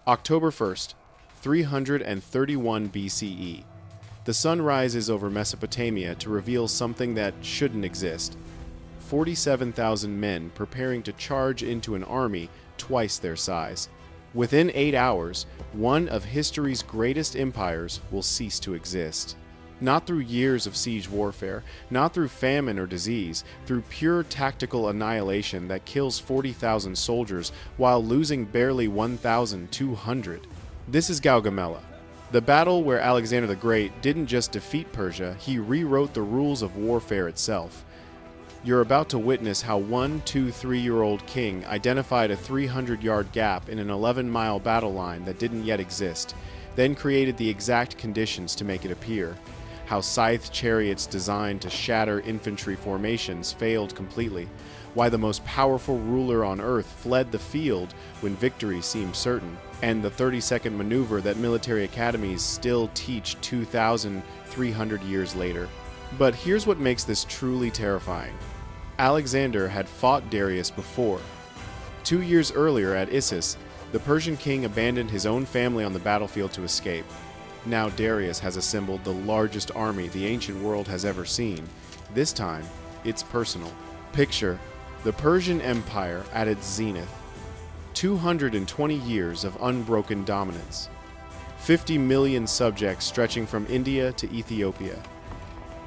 October 1st, 331 BCE. The sun rises over Mesopotamia to reveal something that shouldn't exist. 47,000 men preparing to charge into an army twice their size. Within 8 hours, one of history's greatest empires will cease to exist. Not through years of siege warfare, not through famine or disease, through pure tactical annihilation that kills 40,000 soldiers while losing barely 1,200. This is Gaugamela, the battle where Alexander the Great didn't just defeat Persia, he rewrote the rules of warfare itself. You're about to witness how one 2-3-year-old king identified a 300-yard gap in an 11-mile battle line that didn't yet exist, then created the exact conditions to make it appear. How scythe chariots designed to shatter infantry formations failed completely, why the most powerful ruler on earth fled the field when victory seemed certain, and the 30-second maneuver that military academies still teach 2,300 years later. But here's what makes this truly terrifying. Alexander had fought Darius before. 2 years earlier at Issus, the Persian king abandoned his own family on the battlefield to escape. Now Darius has assembled the largest army the ancient world has ever seen. This time, it's personal. Picture the Persian Empire at its zenith. 220 years of unbroken dominance. 50 million subjects stretching from India to Ethiopia.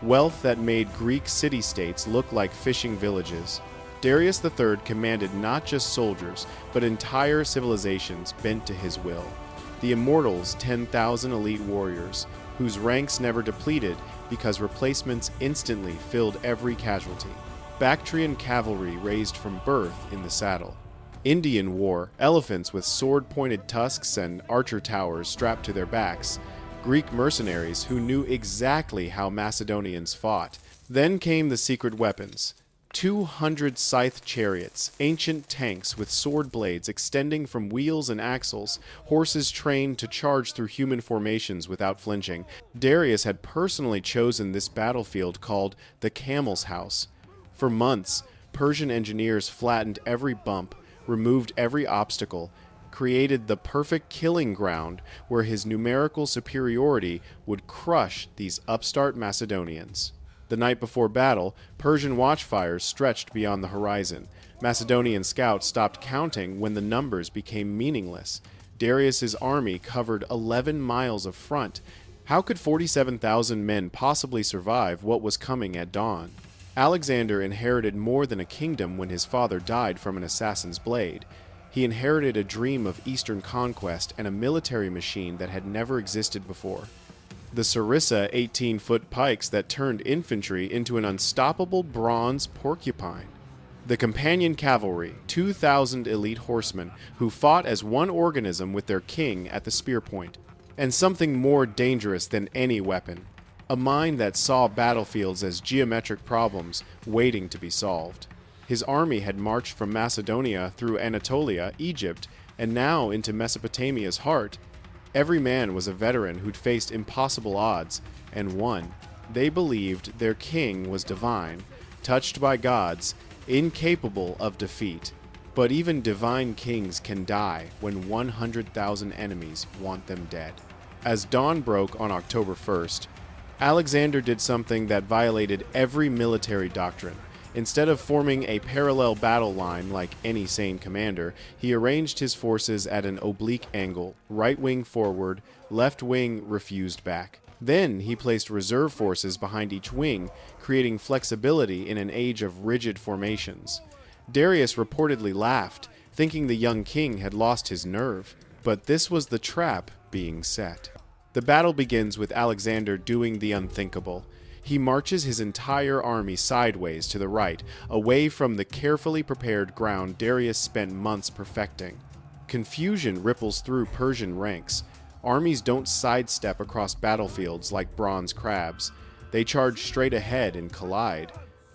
Wealth that made Greek city-states look like fishing villages. Darius III commanded not just soldiers, but entire civilizations bent to his will. The Immortals, 10,000 elite warriors, whose ranks never depleted because replacements instantly filled every casualty. Bactrian cavalry raised from birth in the saddle. Indian war, elephants with sword-pointed tusks and archer towers strapped to their backs. Greek mercenaries who knew exactly how Macedonians fought. Then came the secret weapons. 200 scythe chariots, ancient tanks with sword blades extending from wheels and axles, horses trained to charge through human formations without flinching. Darius had personally chosen this battlefield called the Camel's House. For months, Persian engineers flattened every bump, removed every obstacle, created the perfect killing ground where his numerical superiority would crush these upstart Macedonians. The night before battle, Persian watchfires stretched beyond the horizon. Macedonian scouts stopped counting when the numbers became meaningless. Darius's army covered 11 miles of front. How could 47,000 men possibly survive what was coming at dawn? Alexander inherited more than a kingdom when his father died from an assassin's blade. He inherited a dream of Eastern conquest and a military machine that had never existed before. The Sarissa 18-foot pikes that turned infantry into an unstoppable bronze porcupine. The companion cavalry, 2,000 elite horsemen who fought as one organism with their king at the spear point. And something more dangerous than any weapon. A mind that saw battlefields as geometric problems waiting to be solved. His army had marched from Macedonia through Anatolia, Egypt, and now into Mesopotamia's heart. Every man was a veteran who'd faced impossible odds, and won. They believed their king was divine, touched by gods, incapable of defeat. But even divine kings can die when 100,000 enemies want them dead. As dawn broke on October 1st, Alexander did something that violated every military doctrine. Instead of forming a parallel battle line like any sane commander, he arranged his forces at an oblique angle, right wing forward, left wing refused back. Then he placed reserve forces behind each wing, creating flexibility in an age of rigid formations. Darius reportedly laughed, thinking the young king had lost his nerve. But this was the trap being set. The battle begins with Alexander doing the unthinkable. He marches his entire army sideways to the right, away from the carefully prepared ground Darius spent months perfecting. Confusion ripples through Persian ranks. Armies don't sidestep across battlefields like bronze crabs. They charge straight ahead and collide.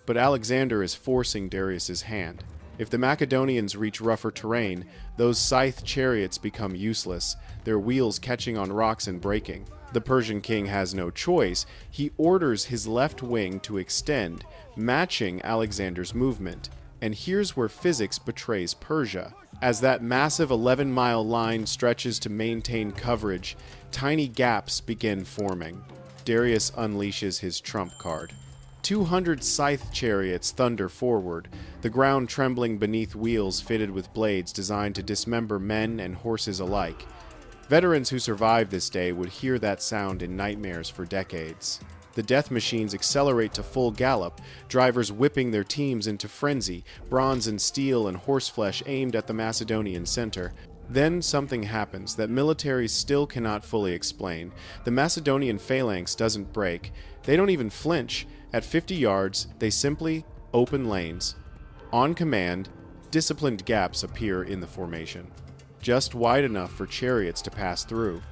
But Alexander is forcing Darius's hand. If the Macedonians reach rougher terrain, those scythe chariots become useless, their wheels catching on rocks and breaking. The Persian king has no choice. He orders his left wing to extend, matching Alexander's movement. And here's where physics betrays Persia. As that massive 11-mile line stretches to maintain coverage, tiny gaps begin forming. Darius unleashes his trump card. 200 scythe chariots thunder forward, the ground trembling beneath wheels fitted with blades designed to dismember men and horses alike. Veterans who survived this day would hear that sound in nightmares for decades. The death machines accelerate to full gallop, drivers whipping their teams into frenzy, bronze and steel and horseflesh aimed at the Macedonian center. Then something happens that militaries still cannot fully explain. The Macedonian phalanx doesn't break. They don't even flinch. At 50 yards, they simply open lanes. On command, disciplined gaps appear in the formation, just wide enough for chariots to pass through.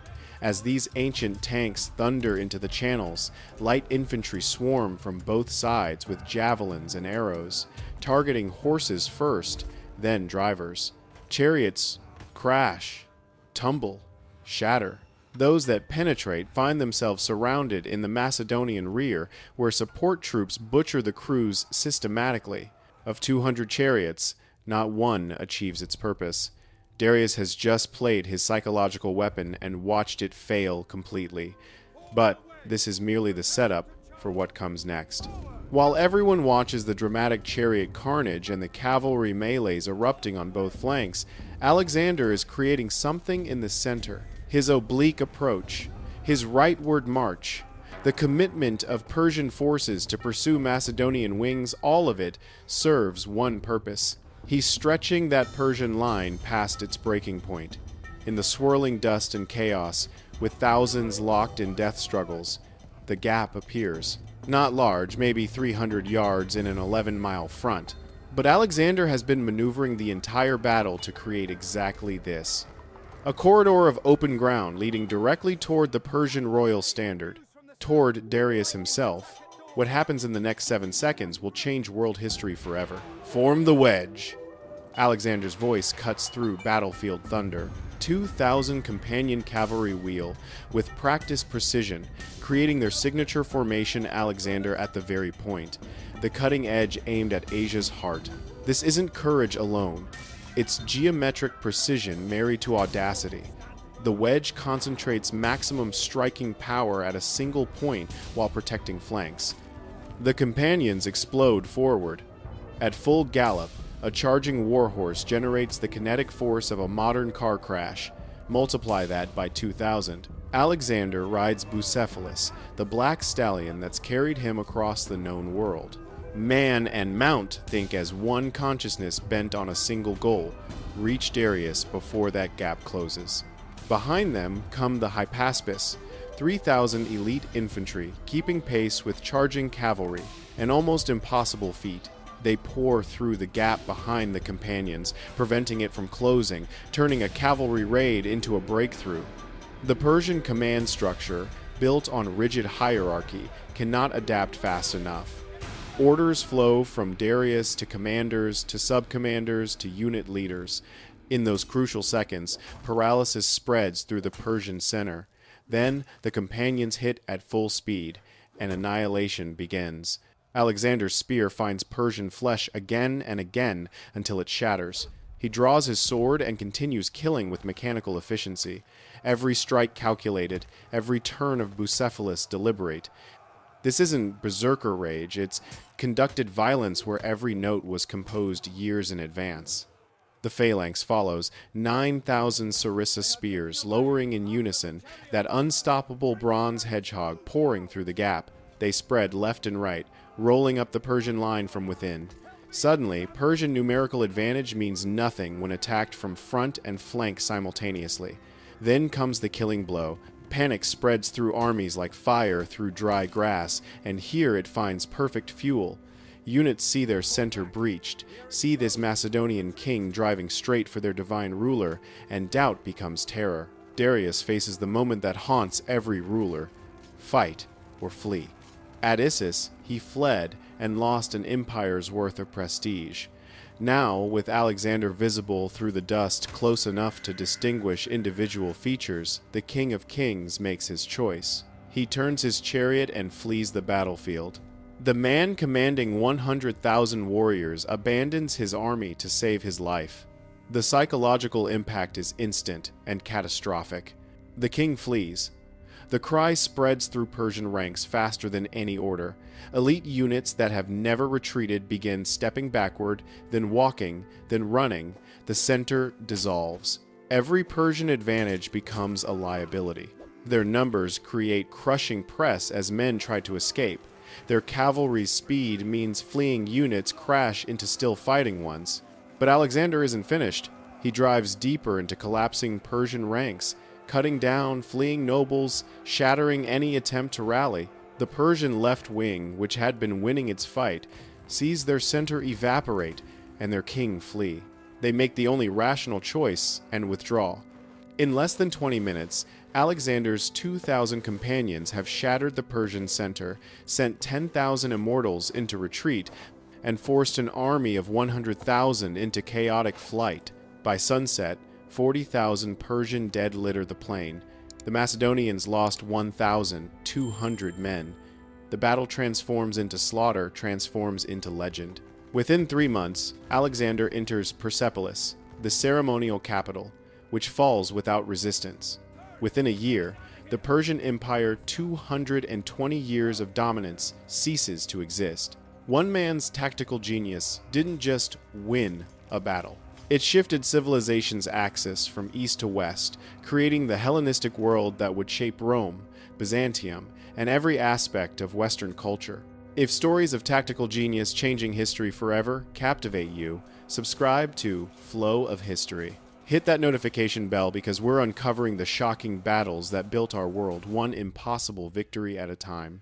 As these ancient tanks thunder into the channels, light infantry swarm from both sides with javelins and arrows, targeting horses first, then drivers. Chariots crash, tumble, shatter. Those that penetrate find themselves surrounded in the Macedonian rear, where support troops butcher the crews systematically. Of 200 chariots, not one achieves its purpose. Darius has just played his psychological weapon and watched it fail completely. But this is merely the setup for what comes next. While everyone watches the dramatic chariot carnage and the cavalry melees erupting on both flanks, Alexander is creating something in the center. His oblique approach, his rightward march, the commitment of Persian forces to pursue Macedonian wings, all of it serves one purpose. He's stretching that Persian line past its breaking point. In the swirling dust and chaos, with thousands locked in death struggles, the gap appears. Not large, maybe 300 yards in an 11-mile front. But Alexander has been maneuvering the entire battle to create exactly this. A corridor of open ground leading directly toward the Persian royal standard, toward Darius himself. What happens in the next 7 seconds will change world history forever. Form the wedge. Alexander's voice cuts through battlefield thunder. 2,000 companion cavalry wheel with practiced precision, creating their signature formation Alexander at the very point, the cutting edge aimed at Asia's heart. This isn't courage alone. It's geometric precision married to audacity. The wedge concentrates maximum striking power at a single point while protecting flanks. The companions explode forward. At full gallop, a charging warhorse generates the kinetic force of a modern car crash. Multiply that by 2,000. Alexander rides Bucephalus, the black stallion that's carried him across the known world. Man and mount think as one consciousness bent on a single goal: reach Darius before that gap closes. Behind them come the Hypaspes, 3,000 elite infantry, keeping pace with charging cavalry, an almost impossible feat. They pour through the gap behind the companions, preventing it from closing, turning a cavalry raid into a breakthrough. The Persian command structure, built on rigid hierarchy, cannot adapt fast enough. Orders flow from Darius to commanders to subcommanders to unit leaders. In those crucial seconds, paralysis spreads through the Persian center. Then the companions hit at full speed, and annihilation begins. Alexander's spear finds Persian flesh again and again until it shatters. He draws his sword and continues killing with mechanical efficiency. Every strike calculated, every turn of Bucephalus deliberate. This isn't berserker rage, it's conducted violence where every note was composed years in advance. The phalanx follows, 9,000 sarissa spears lowering in unison, that unstoppable bronze hedgehog pouring through the gap. They spread left and right, rolling up the Persian line from within. Suddenly, Persian numerical advantage means nothing when attacked from front and flank simultaneously. Then comes the killing blow. Panic spreads through armies like fire through dry grass, and here it finds perfect fuel. Units see their center breached, see this Macedonian king driving straight for their divine ruler, and doubt becomes terror. Darius faces the moment that haunts every ruler: fight or flee. At Issus, he fled and lost an empire's worth of prestige. Now, with Alexander visible through the dust close enough to distinguish individual features, the King of Kings makes his choice. He turns his chariot and flees the battlefield. The man commanding 100,000 warriors abandons his army to save his life. The psychological impact is instant and catastrophic. The king flees. The cry spreads through Persian ranks faster than any order. Elite units that have never retreated begin stepping backward, then walking, then running. The center dissolves. Every Persian advantage becomes a liability. Their numbers create crushing press as men try to escape. Their cavalry's speed means fleeing units crash into still fighting ones. But Alexander isn't finished. He drives deeper into collapsing Persian ranks, cutting down fleeing nobles, shattering any attempt to rally. The Persian left wing, which had been winning its fight, sees their center evaporate and their king flee. They make the only rational choice and withdraw. In less than 20 minutes, Alexander's 2,000 companions have shattered the Persian center, sent 10,000 immortals into retreat, and forced an army of 100,000 into chaotic flight. By sunset, 40,000 Persian dead litter the plain. The Macedonians lost 1,200 men. The battle transforms into slaughter, transforms into legend. Within 3 months, Alexander enters Persepolis, the ceremonial capital, which falls without resistance. Within a year, the Persian Empire, 220 years of dominance, ceases to exist. One man's tactical genius didn't just win a battle. It shifted civilization's axis from east to west, creating the Hellenistic world that would shape Rome, Byzantium, and every aspect of Western culture. If stories of tactical genius changing history forever captivate you, subscribe to Flow of History. Hit that notification bell because we're uncovering the shocking battles that built our world, one impossible victory at a time.